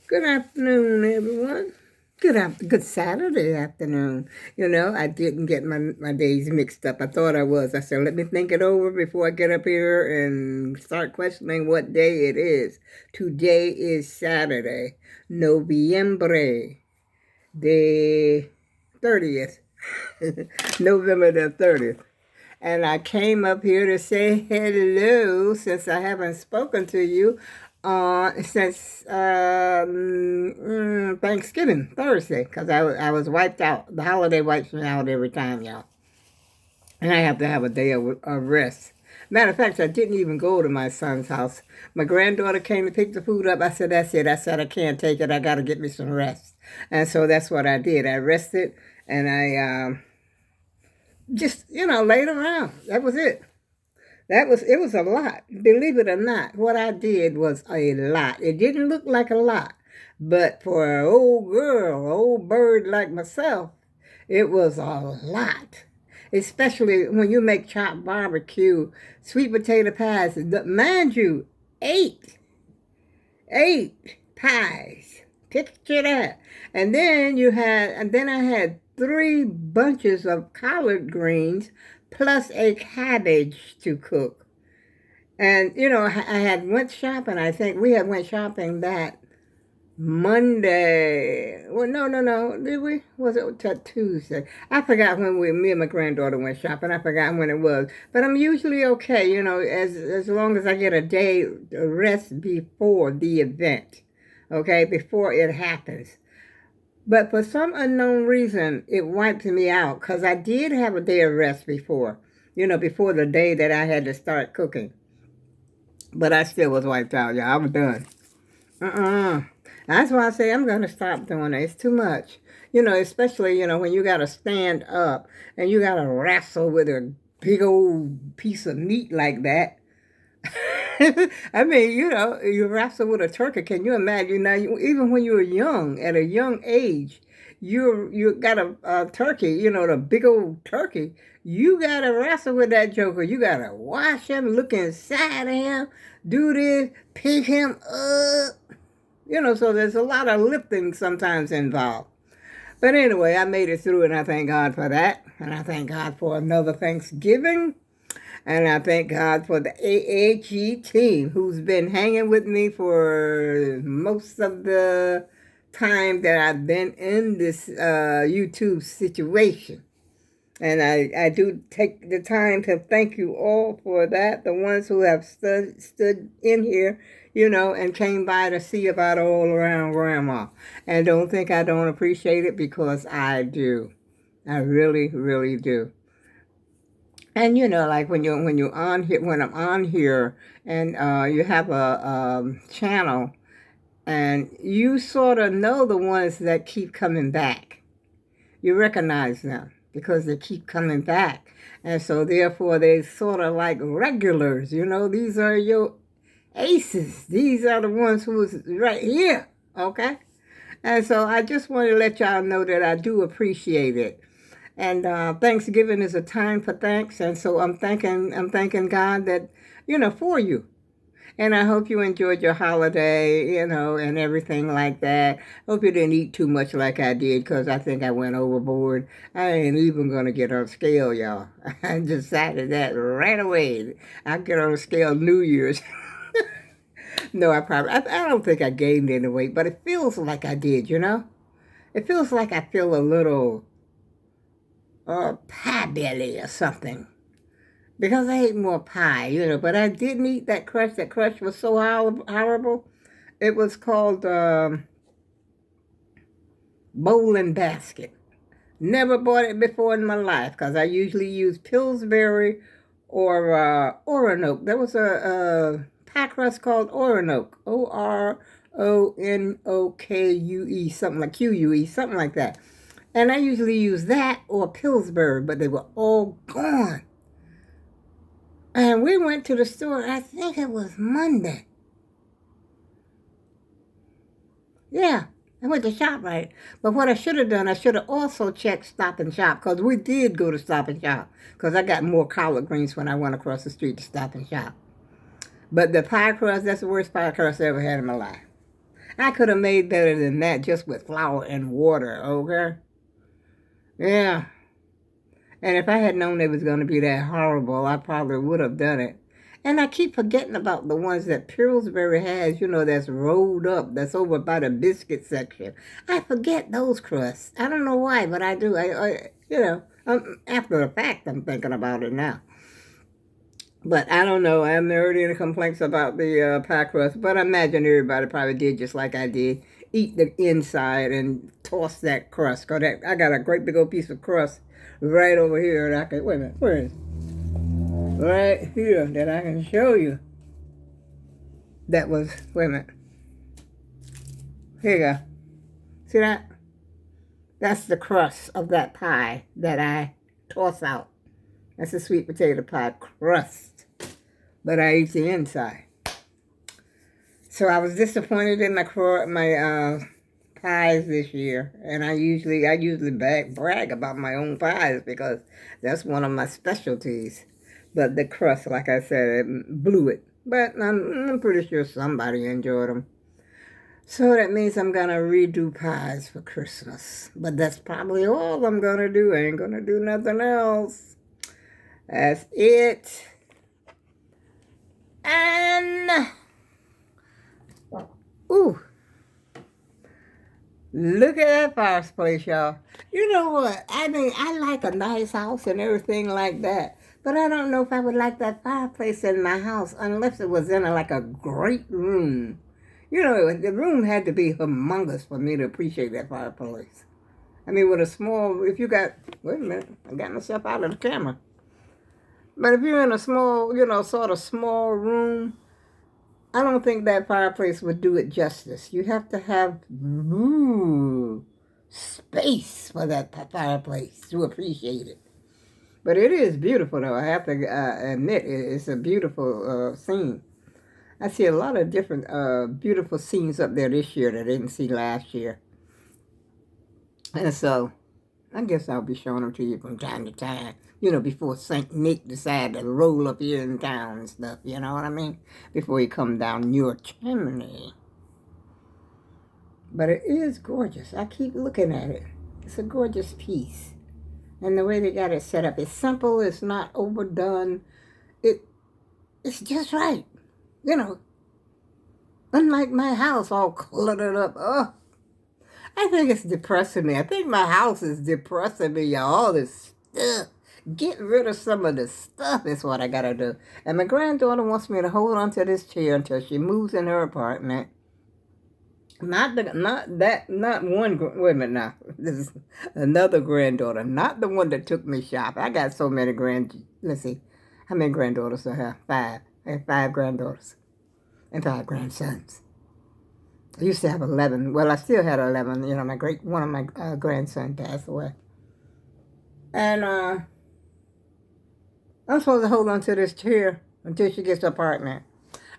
Good afternoon, everyone. Good Saturday afternoon. I didn't get my days mixed up. I thought I was. I said, let me think it over before I get up here and start questioning what day it is. Today is Saturday, Noviembre, the 30th, November the 30th. And I came up here to say hello since I haven't spoken to you since Thanksgiving, Thursday, because I was wiped out. The holiday wipes me out every time, y'all. And I have to have a day of rest. Matter of fact, I didn't even go to my son's house. My granddaughter came to pick the food up. I said, that's it. I said, I can't take it. I got to get me some rest. And so that's what I did. I rested and I just, laid around. That was it. It was a lot. Believe it or not, what I did was a lot. It didn't look like a lot, but for an old girl, old bird like myself, it was a lot. Especially when you make chopped barbecue, sweet potato pies. Mind you, eight pies. Picture that. And then I had three bunches of collard greens plus a cabbage to cook. And I had went shopping. I think we had went shopping that Monday. Well, no. Did we? Was it Tuesday? I forgot when me and my granddaughter went shopping. I forgot when it was. But I'm usually okay, as long as I get a day rest before the event. Okay, before it happens. But for some unknown reason, it wiped me out because I did have a day of rest before, before the day that I had to start cooking. But I still was wiped out, y'all. I was done. That's why I say I'm going to stop doing it. It's too much. Especially, when you got to stand up and you got to wrestle with a big old piece of meat like that. I mean, you wrestle with a turkey. Can you imagine now? Even when you were young, at a young age, you got a turkey. The big old turkey. You gotta wrestle with that joker. You gotta wash him, look inside of him, do this, pick him up. So there's a lot of lifting sometimes involved. But anyway, I made it through, and I thank God for that. And I thank God for another Thanksgiving. And I thank God for the AAGT team who's been hanging with me for most of the time that I've been in this YouTube situation. And I do take the time to thank you all for that, the ones who have stood in here, and came by to see about all around grandma. And don't think I don't appreciate it, because I do. I really, really do. And like when I'm on here, and you have a channel, and you sort of know the ones that keep coming back. You recognize them because they keep coming back, and so therefore they sort of like regulars. These are your aces. These are the ones who's right here. Okay, and so I just want to let y'all know that I do appreciate it. And Thanksgiving is a time for thanks, and so I'm thanking God that for you. And I hope you enjoyed your holiday, and everything like that. Hope you didn't eat too much like I did, because I think I went overboard. I ain't even going to get on scale, y'all. I decided that right away. I'll get on scale New Year's. No, I don't think I gained any weight, but it feels like I did, It feels like I feel a little pie belly or something, because I ate more pie, but I didn't eat that crust. That crust was so horrible. It was called Bowl and Basket. Never bought it before in my life, because I usually use Pillsbury or Oronoke. There was a pie crust called Oronoke, Oronoque, something like QUE, something like that. And I usually use that or Pillsbury, but they were all gone. And we went to the store, I think it was Monday. Yeah, I went to ShopRite. But what I should have done, I should have also checked Stop and Shop, because we did go to Stop and Shop, because I got more collard greens when I went across the street to Stop and Shop. But the pie crust, that's the worst pie crust I ever had in my life. I could have made better than that just with flour and water, okay? Yeah. And if I had known it was going to be that horrible, I probably would have done it. And I keep forgetting about the ones that Pillsbury has, that's rolled up, that's over by the biscuit section. I forget those crusts. I don't know why, but I do. After the fact, I'm thinking about it now. But I don't know. I haven't heard any complaints about the pie crust, but I imagine everybody probably did just like I did. Eat the inside and toss that crust. I got a great big old piece of crust right over here. And I can, wait a minute, where is it? Right here that I can show you. That was, wait a minute. Here you go. See that? That's the crust of that pie that I toss out. That's a sweet potato pie crust. But I eat the inside. So I was disappointed in my pies this year, and I usually brag about my own pies because that's one of my specialties. But the crust, like I said, it blew it. But I'm pretty sure somebody enjoyed them. So that means I'm gonna redo pies for Christmas. But that's probably all I'm gonna do. I ain't gonna do nothing else. That's it. And ooh, look at that fireplace, y'all. You know what? I mean, I like a nice house and everything like that. But I don't know if I would like that fireplace in my house unless it was in like a great room. The room had to be humongous for me to appreciate that fireplace. I mean, with a small, if you got, wait a minute, I got myself out of the camera. But if you're in a small, sort of small room, I don't think that fireplace would do it justice. You have to have space for that fireplace to appreciate it. But it is beautiful, though. I have to admit, it's a beautiful scene. I see a lot of different beautiful scenes up there this year that I didn't see last year. And so, I guess I'll be showing them to you from time to time. Before St. Nick decide to roll up here in town and stuff. You know what I mean? Before he come down your chimney. But it is gorgeous. I keep looking at it. It's a gorgeous piece. And the way they got it set up, it's simple. It's not overdone. It's just right. Unlike my house all cluttered up. Oh, I think it's depressing me. I think my house is depressing me, y'all. All this stuff. Get rid of some of this stuff is what I gotta do. And my granddaughter wants me to hold on to this chair until she moves in her apartment. Not one, wait a minute now. This is another granddaughter. Not the one that took me shopping. I got so many let's see. How many granddaughters do I have? 5. I have 5 granddaughters. And 5 grandsons. I used to have 11. Well, I still had 11. One of my grandsons passed away. And I'm supposed to hold on to this chair until she gets to the apartment.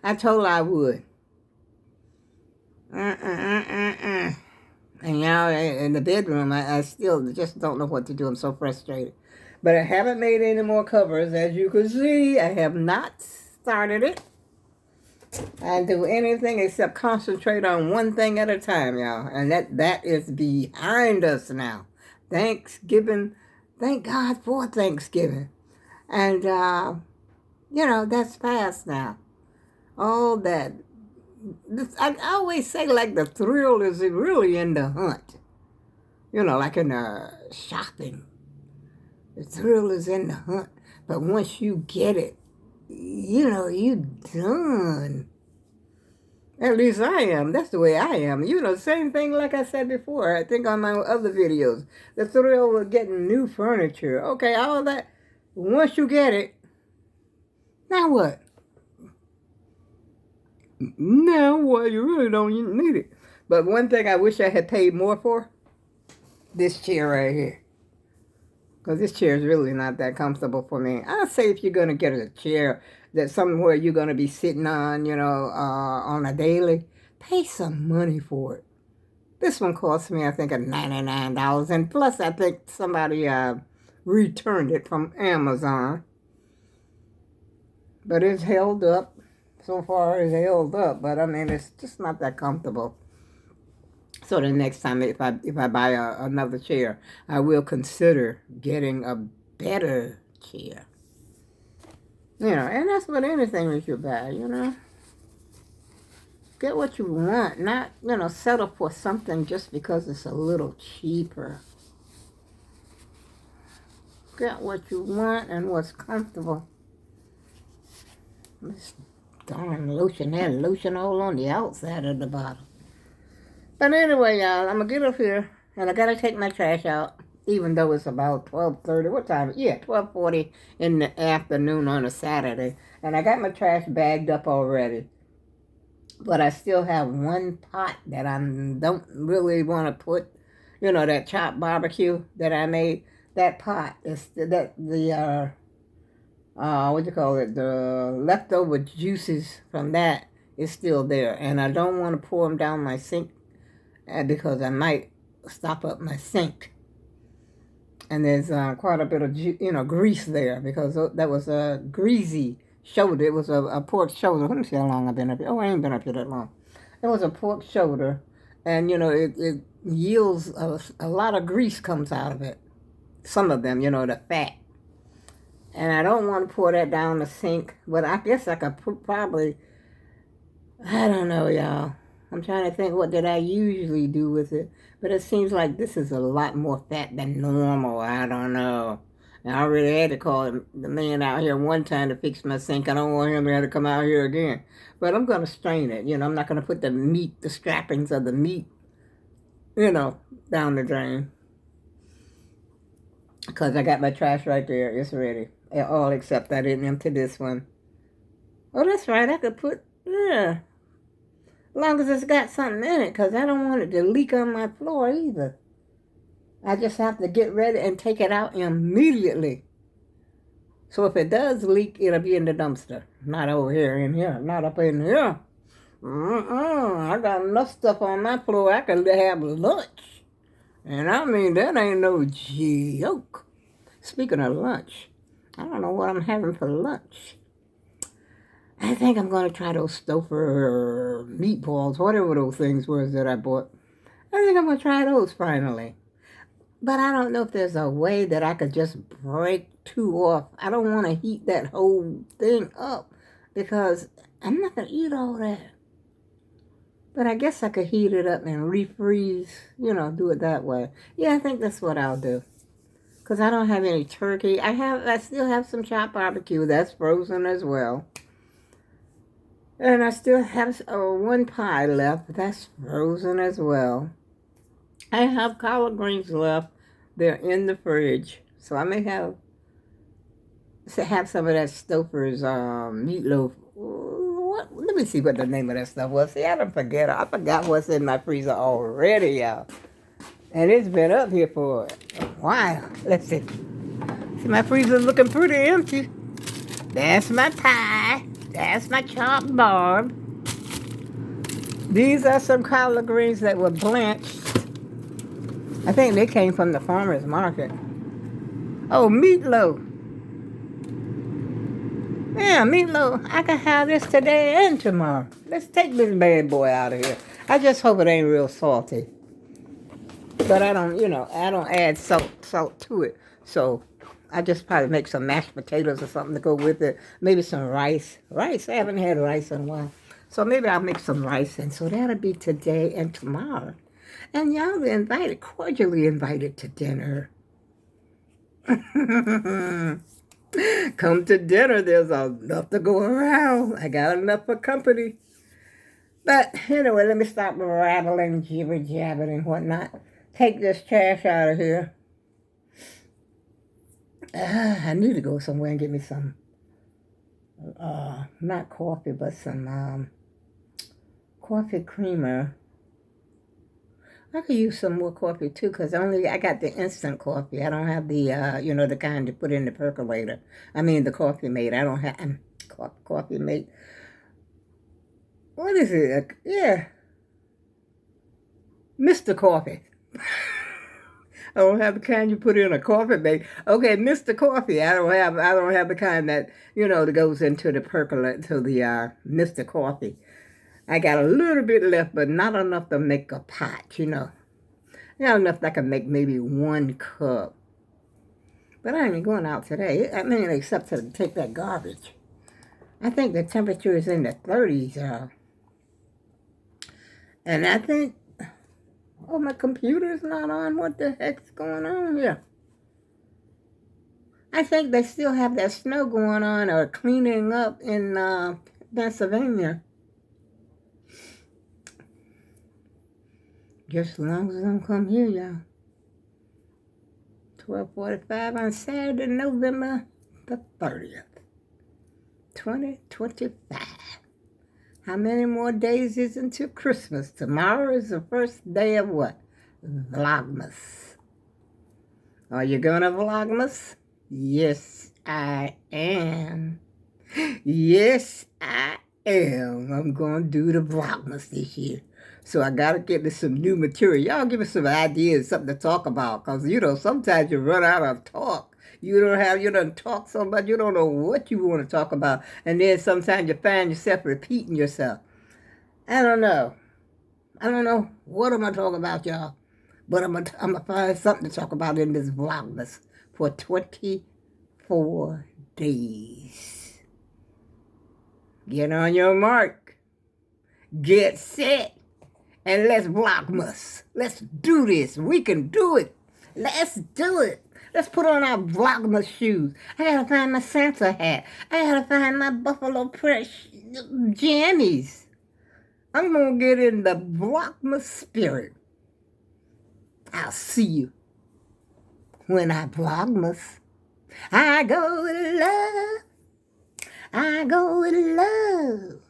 I told her I would. And in the bedroom, I still just don't know what to do. I'm so frustrated. But I haven't made any more covers. As you can see, I have not started it. I do anything except concentrate on one thing at a time, y'all. And that is behind us now. Thanksgiving. Thank God for Thanksgiving. And, that's past now. All that. I always say, like, the thrill is really in the hunt. Like in shopping. The thrill is in the hunt. But once you get it, you done. At least I am. That's the way I am. Same thing like I said before. I think on my other videos. The thrill of getting new furniture. Okay, all that. Once you get it, now what? Now what? You really don't need it. But one thing I wish I had paid more for, this chair right here. Because this chair is really not that comfortable for me. I'd say if you're going to get a chair that's somewhere you're going to be sitting on, on a daily, pay some money for it. This one cost me, I think, $99. And plus, I think somebody returned it from Amazon. But it's held up. So far, it's held up. But, I mean, it's just not that comfortable. So the next time if I buy another chair, I will consider getting a better chair. You know, and that's what anything that you buy, you know. Get what you want, not, you know, settle for something just because it's a little cheaper. Get what you want and what's comfortable. This darn lotion had lotion all on the outside of the bottle. But anyway, y'all, I'm going to get up here, and I got to take my trash out, even though it's about 12:30. What time? Yeah, 12:40 in the afternoon on a Saturday. And I got my trash bagged up already. But I still have one pot that I don't really want to put, you know, that chopped barbecue that I made. That pot is the what do you call it? The leftover juices from that is still there, and I don't want to pour them down my sink because I might stop up my sink. And there's quite a bit of grease there because that was a greasy shoulder. It was a pork shoulder. Let me see how long I've been up here. Oh, I ain't been up here that long. It was a pork shoulder, and it yields a lot of grease comes out of it. Some of them, the fat. And I don't want to pour that down the sink, but I guess I could probably, I don't know, y'all. I'm trying to think, what did I usually do with it? But it seems like this is a lot more fat than normal. I don't know. And I already had to call the man out here one time to fix my sink. I don't want him to have to come out here again. But I'm going to strain it. I'm not going to put the strappings of the meat, down the drain. Because I got my trash right there. It's ready. All except I didn't empty this one. Oh, that's right. I could put, yeah. As long as it's got something in it, because I don't want it to leak on my floor either. I just have to get ready and take it out immediately. So if it does leak, it'll be in the dumpster. Not over here, in here. Not up in here. I got enough stuff on my floor I could have lunch. And I mean, that ain't no joke. Speaking of lunch, I don't know what I'm having for lunch. I think I'm going to try those Stouffer meatballs, whatever those things were that I bought. I think I'm going to try those finally. But I don't know if there's a way that I could just break two off. I don't want to heat that whole thing up because I'm not going to eat all that. But I guess I could heat it up and refreeze, do it that way. Yeah, I think that's what I'll do. Because I don't have any turkey. I still have some chopped barbecue. That's frozen as well. And I still have one pie left. That's frozen as well. I have collard greens left. They're in the fridge. So I may have some of that Stouffer's meatloaf. Let me see what the name of that stuff was. See, I don't forget. I forgot what's in my freezer already, y'all. And it's been up here for a while. Let's see. See, my freezer's looking pretty empty. That's my pie. That's my chopped barb. These are some collard greens that were blanched. I think they came from the farmer's market. Oh, meatloaf. Yeah, meatloaf. I can have this today and tomorrow. Let's take this bad boy out of here. I just hope it ain't real salty. But I don't add salt to it. So I just probably make some mashed potatoes or something to go with it. Maybe some rice. I haven't had rice in a while. So maybe I'll make some rice. And so that'll be today and tomorrow. And y'all are cordially invited to dinner. Come to dinner. There's enough to go around. I got enough for company. But anyway, let me stop rattling, jibber-jabbing and whatnot. Take this trash out of here. I need to go somewhere and get me some, not coffee, but some coffee creamer. I could use some more coffee too, because I got the instant coffee. I don't have the, the kind to put in the percolator. I mean, the coffee mate. I don't have coffee mate. What is it? Yeah. Mr. Coffee. I don't have the kind you put in a coffee mate. Okay, Mr. Coffee. I don't have the kind that, that goes into the percolator, to the Mr. Coffee. I got a little bit left, but not enough to make a pot, you know. Not enough that I can make maybe 1 cup. But I ain't going out today. I mean, except to take that garbage. I think the temperature is in the 30s, and I think, oh, my computer's not on. What the heck's going on here? I think they still have that snow going on or cleaning up in Pennsylvania. Just as long as I don't come here, y'all. 12:45 on Saturday, November the 30th, 2025. How many more days is until Christmas? Tomorrow is the first day of what? Vlogmas. Are you going to Vlogmas? Yes, I am. Yes, I am. I'm going to do the Vlogmas this year. So I got to get me some new material. Y'all give me some ideas, something to talk about. Because, you know, sometimes you run out of talk. You don't talk so much, you don't know what you want to talk about. And then sometimes you find yourself repeating yourself. I don't know. I don't know what I'm going to talk about, y'all. But I'm going to find something to talk about in this Vlogmas for 24 days. Get on your mark. Get set. And let's Vlogmas. Let's do this. We can do it. Let's do it. Let's put on our Vlogmas shoes. I gotta find my Santa hat. I gotta find my Buffalo Fresh jammies. I'm gonna get in the Vlogmas spirit. I'll see you when I Vlogmas. I go with love. I go with love.